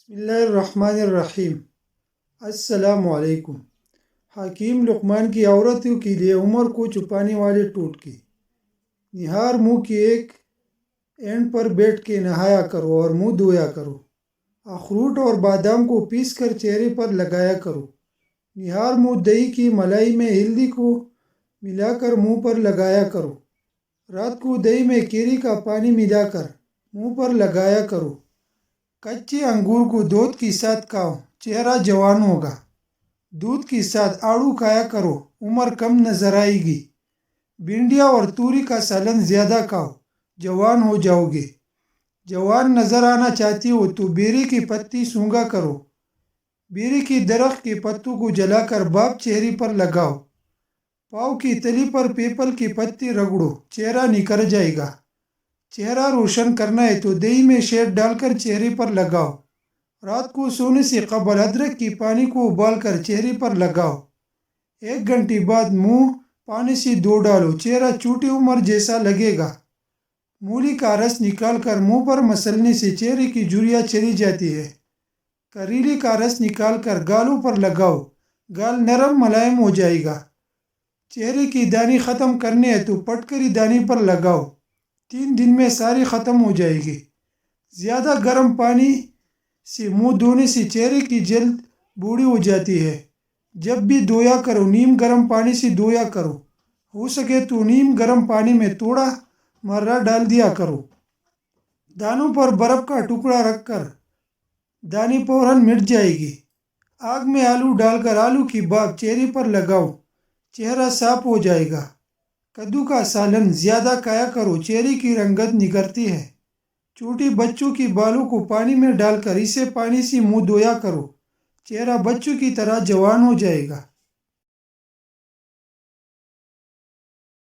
بسم اللہ الرحمن الرحیم۔ السلام علیکم۔ حکیم لقمان کی عورتوں کے لیے عمر کو چھپانے والے ٹوٹکے۔ نہار منہ کی ایک اینڈ پر بیٹھ کے نہایا کرو اور منہ دھویا کرو۔ اخروٹ اور بادام کو پیس کر چہرے پر لگایا کرو۔ نہار منہ دہی کی ملائی میں ہلدی کو ملا کر منہ پر لگایا کرو۔ رات کو دہی میں کیری کا پانی ملا کر منہ پر لگایا کرو۔ کچے انگور کو دودھ کے ساتھ کھاؤ، چہرہ جوان ہوگا۔ دودھ کے ساتھ آڑو کھایا کرو، عمر کم نظر آئے گی۔ بھنڈیاں اور توری کا سالن زیادہ کھاؤ، جوان ہو جاؤ گے۔ جوان نظر آنا چاہتی ہو تو بیری کی پتی سونگھا کرو۔ بیری کی درخت کے پتوں کو جلا کر بھاپ چہرے پر لگاؤ۔ پاؤں کی تلی پر پیپل کی پتی رگڑو، چہرہ نکھر جائے گا۔ چہرہ روشن کرنا ہے تو دہی میں شہد ڈال کر چہرے پر لگاؤ۔ رات کو سونے سے قبل ادرک کے پانی کو ابال کر چہرے پر لگاؤ۔ 1 گھنٹے بعد منہ پانی سے دھو ڈالو، چہرہ چھوٹی عمر جیسا لگے گا۔ مولی کا رس نکال کر منہ پر مسلنے سے چہرے کی جھریاں چلی جاتی ہے۔ کریلے کا رس نکال کر گالوں پر لگاؤ، گال نرم ملائم ہو جائے گا۔ چہرے کی دانے ختم کرنے ہیں تو پٹکری دانے پر لگاؤ، 3 دن میں ساری ختم ہو جائے گی۔ زیادہ گرم پانی سے منہ دھونے سے چہرے کی جلد بوڑھی ہو جاتی ہے۔ جب بھی دھویا کرو نیم گرم پانی سے دھویا کرو، ہو سکے تو نیم گرم پانی میں تھوڑا مرہ ڈال دیا کرو۔ دانوں پر برف کا ٹکڑا رکھ کر دانے فوراً مٹ جائے گی۔ آگ میں آلو ڈال کر آلو کی بھاپ چہرے پر لگاؤ، چہرہ صاف ہو جائے گا۔ کدو کا سالن زیادہ کھایا کرو، چہرے کی رنگت نکھرتی ہے۔ چھوٹے بچوں کے بالوں کو پانی میں ڈال کر اسے پانی سے منہ دھویا کرو، چہرہ بچوں کی طرح جوان ہو جائے گا۔